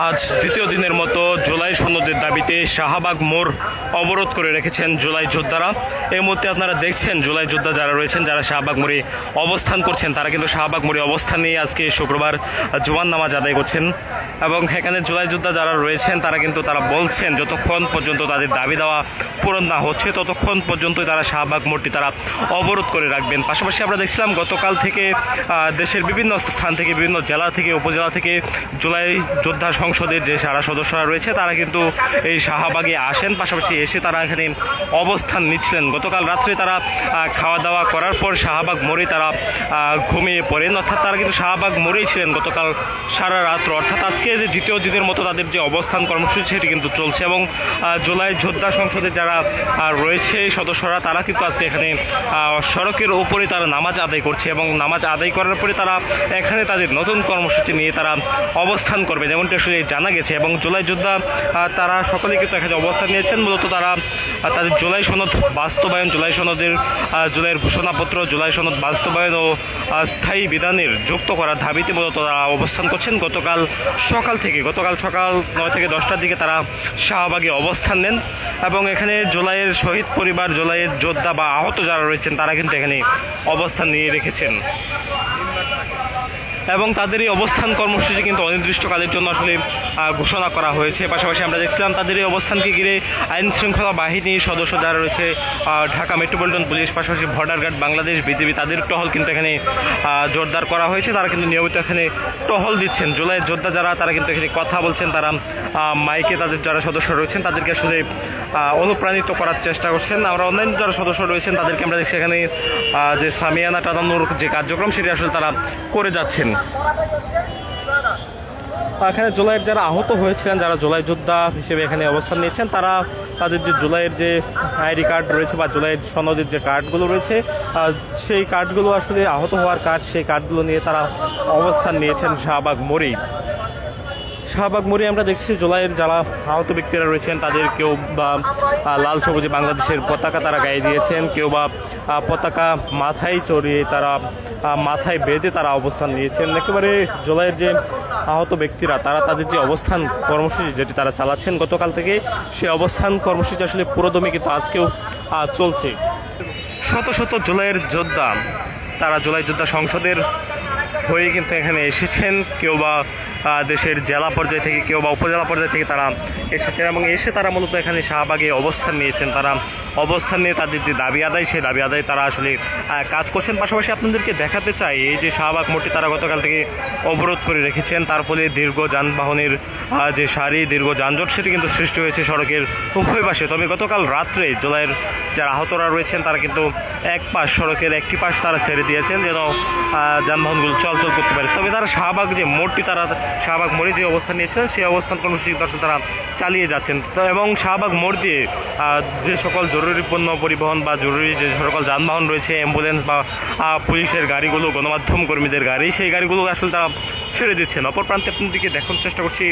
আজ দ্বিতীয় দিনের মতো জুলাই সনদের দাবিতে শাহবাগ মোড় অবরোধ করে রেখেছেন জুলাই যোদ্ধারা। এই মুহূর্তে আপনারা দেখছেন জুলাই যোদ্ধা যারা রয়েছেন, যারা শাহবাগ মোড়ে অবস্থান করছেন, তারা কিন্তু শাহবাগ মোড়ে অবস্থান নিয়ে আজকে শুক্রবার জুমার নামাজ আদায় করছেন। এবং এখানে জুলাই যোদ্ধা যারা রয়েছেন তারা বলছেন যতক্ষণ পর্যন্ত তাদের দাবি দেওয়া পূরণ না হচ্ছে ততক্ষণ পর্যন্তই তারা শাহবাগ মোড়টি তারা অবরোধ করে রাখবেন। পাশাপাশি আমরা দেখছিলাম গতকাল থেকে দেশের বিভিন্ন স্থান থেকে, বিভিন্ন জেলা থেকে, উপজেলা থেকে জুলাই যোদ্ধা সংসদের যে সারা সদস্যরা রয়েছে তারা কিন্তু এই শাহবাগে আসেন। পাশাপাশি এসে তারা এখানে অবস্থান নিচ্ছিলেন। গতকাল রাত্রে তারা খাওয়া দাওয়া করার পর শাহবাগ মোড়ে তারা ঘুমিয়ে পড়েন, অর্থাৎ তারা কিন্তু শাহবাগ মোড়েই ছিলেন গতকাল সারা রাত্র। অর্থাৎ আজকে যে দ্বিতীয় দিনের মতো তাদের যে অবস্থান কর্মসূচি সেটি কিন্তু চলছে। এবং জুলাই যোদ্ধা সংসদের যারা রয়েছে সদস্যরা তারা কিন্তু আজকে এখানে সড়কের উপরে তারা নামাজ আদায় করছে এবং নামাজ আদায় করার পরে তারা এখানে তাদের নতুন কর্মসূচি নিয়ে তারা অবস্থান করবে, যেমনটি আসলে জানা গেছে। এবং জুলাই যোদ্ধা তারা সকলে কিন্তু এখানে অবস্থান নিয়েছেন। মূলত তারা তাদের জুলাই সনদ বাস্তবায়ন, জুলাই সনদের জুলাইয়ের ঘোষণাপত্র, জুলাই সনদ বাস্তবায়ন ও স্থায়ী বিধানের যুক্ত করার দাবিতে মূলত তারা অবস্থান করছেন। গতকাল সকাল 9 থেকে 10টার দিকে তারা শাহবাগে অবস্থান নেন এবং এখানে জুলাইয়ের শহীদ পরিবার, জুলাইয়ের যোদ্ধা বা আহত যারা রয়েছেন তারা কিন্তু এখানে অবস্থান নিয়ে রেখেছেন এবং তাদের এই অবস্থান কর্মসূচি কিন্তু অনির্দিষ্টকালের জন্য আসলে ঘোষণা করা হয়েছে। পাশাপাশি আমরা দেখছিলাম তাদের এই অবস্থানকে ঘিরে আইন শৃঙ্খলা বাহিনীর সদস্য যারা রয়েছে, ঢাকা মেট্রোপলিটন পুলিশ, পাশাপাশি বর্ডার গার্ড, বাংলাদেশ বিজিবি, তাদের টহল কিন্তু এখানে জোরদার করা হয়েছে। তারা কিন্তু নিয়মিত এখানে টহল দিচ্ছেন। জুলাই যোদ্ধা যারা তারা কিন্তু এখানে কথা বলছেন, তারা মাইকে তাদের যারা সদস্য রয়েছেন তাদেরকে আসলে অনুপ্রাণিত করার চেষ্টা করছেন। আমরা অন্যান্য যারা সদস্য রয়েছেন তাদেরকে আমরা দেখছি এখানে যে সামিয়ানা টানানোর যে কার্যক্রম সেটি আসলে তারা করে যাচ্ছেন। এখানে জুলাইয়ের যারা আহত হয়েছিলেন, যারা জুলাই যোদ্ধা হিসেবে এখানে অবস্থান নিয়েছেন, তারা তাদের যে জুলাইয়ের যে আইডি কার্ড রয়েছে বা জুলাইয়ের সনদের যে কার্ডগুলো রয়েছে সেই কার্ডগুলো আসলে আহত হওয়ার কার্ড, সেই কার্ডগুলো নিয়ে তারা অবস্থান নিয়েছেন শাহবাগ মোড়েই। শাহবাগ মোড়ে আমরা দেখছি জুলাইয়ের যারা আহত ব্যক্তিরা রয়েছেন তাদের কেউ বা লাল সবুজে বাংলাদেশের পতাকা তারা গায়ে দিয়েছেন, কেউ বা পতাকা মাথায় চড়িয়ে তারা মাথায় বেঁধে তারা অবস্থান নিয়েছেন। একেবারে জুলাইয়ের যে আহত ব্যক্তিরা তারা তাদের যে অবস্থান কর্মসূচি যেটি তারা চালাচ্ছেন গতকাল থেকে, সেই অবস্থান কর্মসূচি আসলে পুরোদমে কিন্তু আজকেও চলছে। শত শত জুলাইয়ের যোদ্ধা তারা জুলাই যোদ্ধা সংসদের হয়ে কিন্তু এখানে এসেছেন, কেউ বা দেশের জেলা পর্যায় থেকে, কেউ বা উপজেলা পর্যায় থেকে তারা এসেছেন এবং এসে তারা মূলত এখানে শাহবাগে অবস্থান নিয়েছেন। তারা অবস্থান নিয়ে তাদের যে দাবি আদায়, সেই দাবি আদায় তারা আসলে কাজ করছেন। পাশাপাশি আপনাদেরকে দেখাতে চাই এই যে শাহবাগ মোড়টি তারা গতকাল থেকে অবরোধ করে রেখেছেন, তার ফলে দীর্ঘ যানবাহনের যে সারি, দীর্ঘ যানজট সেটি কিন্তু সৃষ্টি হয়েছে সড়কের উভয় পাশে। তবে গতকাল রাত্রে জুলাইয়ের যারা আহতরা রয়েছেন তারা কিন্তু এক পাশ, সড়কের একটি পাশ তারা ছেড়ে দিয়েছেন যেন যানবাহনগুলো চলাচল করতে পারে। তবে তারা শাহবাগ যে মোড়টি, তারা শাহবাগ মোড়ে যে অবস্থান নিয়েছেন সেই অবস্থান কর্মসূচি আসলে তারা চালিয়ে যাচ্ছেন। এবং শাহবাগ মোড় দিয়ে যে সকল জরুরি পণ্য পরিবহন বা জরুরি যে সকল যানবাহন রয়েছে, অ্যাম্বুলেন্স বা পুলিশের গাড়িগুলো, গণমাধ্যম কর্মীদের গাড়ি, সেই গাড়িগুলো আসলে তারা ছেড়ে দিচ্ছেন। অপর প্রান্তে আপনাদেরকে দেখানোর চেষ্টা করছি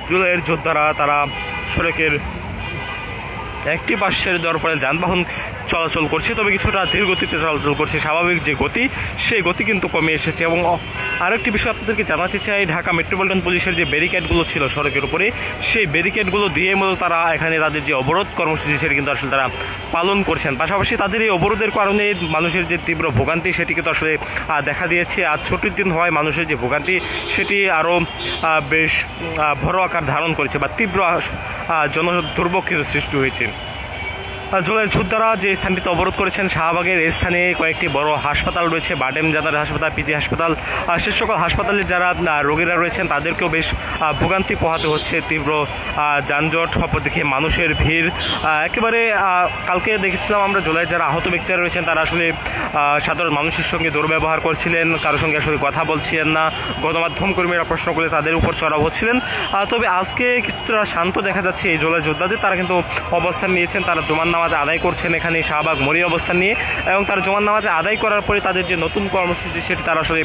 জুলাইয়ের যোদ্ধারা তারা সড়কের একটি পাশ ছেড়ে দেওয়ার ফলে যানবাহন চলাচল করছে, তবে কিছুটা ধীর গতিতে চলাচল করছে। স্বাভাবিক যে গতি সেই গতি কিন্তু কমে এসেছে। এবং আরেকটি বিষয় আপনাদেরকে জানাতে চাই, ঢাকা মেট্রোপলিটন পুলিশের যে ব্যারিকেডগুলো ছিল সড়কের উপরে, সেই ব্যারিকেডগুলো দিয়ে মূলত তারা এখানে তাদের যে অবরোধ কর্মসূচি সেটি কিন্তু আসলে তারা পালন করছেন। পাশাপাশি তাদের এই অবরোধের কারণে মানুষের যে তীব্র ভোগান্তি সেটি কিন্তু আসলে দেখা দিয়েছে। আজ ছুটির দিন হওয়ায় মানুষের যে ভোগান্তি সেটি আরও বেশ বড় আকার ধারণ করেছে বা তীব্র জনদুর্ভোগের সৃষ্টি হয়েছে। জুলাই যোদ্ধারা যে স্থানটিতে অবরোধ করেছেন শাহবাগের এই স্থানে কয়েকটি বড় হাসপাতাল রয়েছে, বাডেম জানার হাসপাতাল, পিজি হাসপাতাল, সে সকল হাসপাতালের যারা রোগীরা রয়েছেন তাদেরকেও বেশ ভোগান্তি পোহাতে হচ্ছে। তীব্র যানজট, অপরদিকে মানুষের ভিড়। একেবারে কালকে দেখেছিলাম আমরা জুলাই যারা আহত ব্যক্তিরা রয়েছেন তারা আসলে সাধারণ মানুষের সঙ্গে দুর্ব্যবহার করছিলেন, কারোর সঙ্গে আসলে কথা বলছিলেন না, গণমাধ্যম কর্মীরা প্রশ্ন করলে তাদের উপর চড়াও হচ্ছিলেন। তবে আজকে কিছুটা শান্ত দেখা যাচ্ছে এই জুলাই যোদ্ধাদের। তারা কিন্তু অবস্থান নিয়েছেন, তারা জুমার নামাজ আদায় করছেন এখানে শাহবাগ মোড়ে অবস্থান নিয়ে এবং তারা জুমার নামাজ আদায় করার পরে তাদের যে নতুন কর্মসূচি সেটি তারা আসলে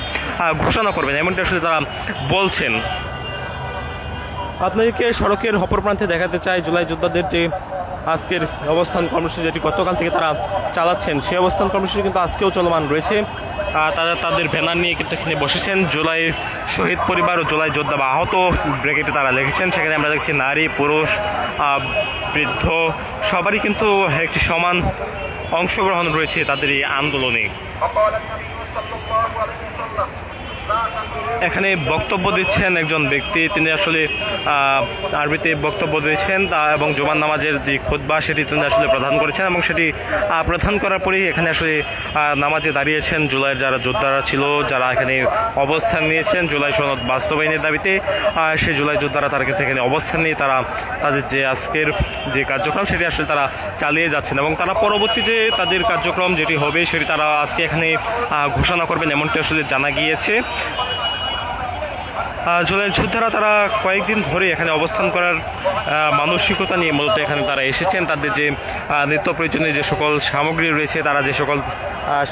ঘোষণা করবেন, এমনটা আসলে তারা বলছেন। আপনাদেরকে সড়কের অপর প্রান্তে দেখাতে চাই জুলাই যোদ্ধাদের যে আজকের অবস্থান কর্মসূচি যেটি গতকাল থেকে তারা চালাচ্ছেন, সেই অবস্থান কর্মসূচি কিন্তু আজকেও চলমান রয়েছে। তারা তাদের ব্যানার নিয়ে কিন্তু এখানে বসেছেন, জুলাই শহীদ পরিবার ও জুলাই যোদ্ধা বা আহত ব্র্যাকেটে তারা লিখেছেন। সেখানে আমরা দেখছি নারী, পুরুষ, বৃদ্ধ সবারই কিন্তু একটি সমান অংশগ্রহণ রয়েছে তাদের এই আন্দোলনে। এখানে বক্তব্য দিচ্ছেন একজন ব্যক্তি, তিনি আসলে আরবিতে বক্তব্য দিয়েছেন এবং জুমার নামাজের যে খুতবা সেটি তিনি আসলে প্রদান করেছেন এবং সেটি প্রদান করার পরেই এখানে আসলে নামাজে দাঁড়িয়েছেন জুলাইয়ের যারা যোদ্ধারা ছিল, যারা এখানে অবস্থান নিয়েছেন জুলাই সনদ বাস্তবায়নের দাবিতে। সেই জুলাই যোদ্ধারা তারা কিন্তু এখানে অবস্থান নিয়ে তারা তাদের যে আজকের যে কার্যক্রম সেটি আসলে তারা চালিয়ে যাচ্ছেন এবং তারা পরবর্তীতে তাদের কার্যক্রম যেটি হবে সেটি তারা আজকে এখানে ঘোষণা করবেন এমনটি আসলে জানা গিয়েছে। জুলাই যোদ্ধারা তারা কয়েকদিন ধরে এখানে অবস্থান করার মানসিকতা নিয়ে মূলত এখানে তারা এসেছেন। তাদের যে নিত্য প্রয়োজনীয় যে সকল সামগ্রী রয়েছে, তারা যে সকল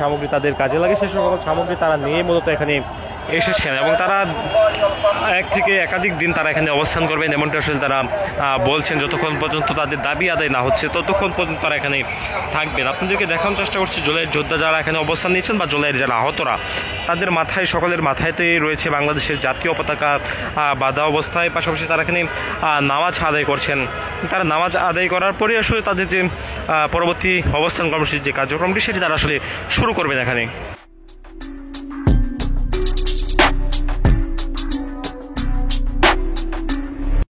সামগ্রী তাদের কাজে লাগে সেই সকল সামগ্রী তারা নিয়ে মূলত এখানে এসেছেন এবং তারা এক থেকে একাধিক দিন তারা এখানে অবস্থান করবেন এমনটা আসলে তারা বলছেন। যতক্ষণ পর্যন্ত তাদের দাবি আদায় না হচ্ছে ততক্ষণ পর্যন্ত তারা এখানে থাকবেন। আপনাদেরকে দেখানোর চেষ্টা করছি জুলাইয়ের যোদ্ধা যারা এখানে অবস্থান নিয়েছেন বা জুলাইয়ের যারা আহতরা, তাদের মাথায় সকলের মাথায়তেই রয়েছে বাংলাদেশের জাতীয় পতাকা বাঁধা অবস্থায়। পাশাপাশি তারা এখানে নামাজ আদায় করছেন। তারা নামাজ আদায় করার পরে আসলে তাদের যে পরবর্তী অবস্থান কর্মসূচির যে কার্যক্রমটি সেটি তারা আসলে শুরু করবেন এখানে।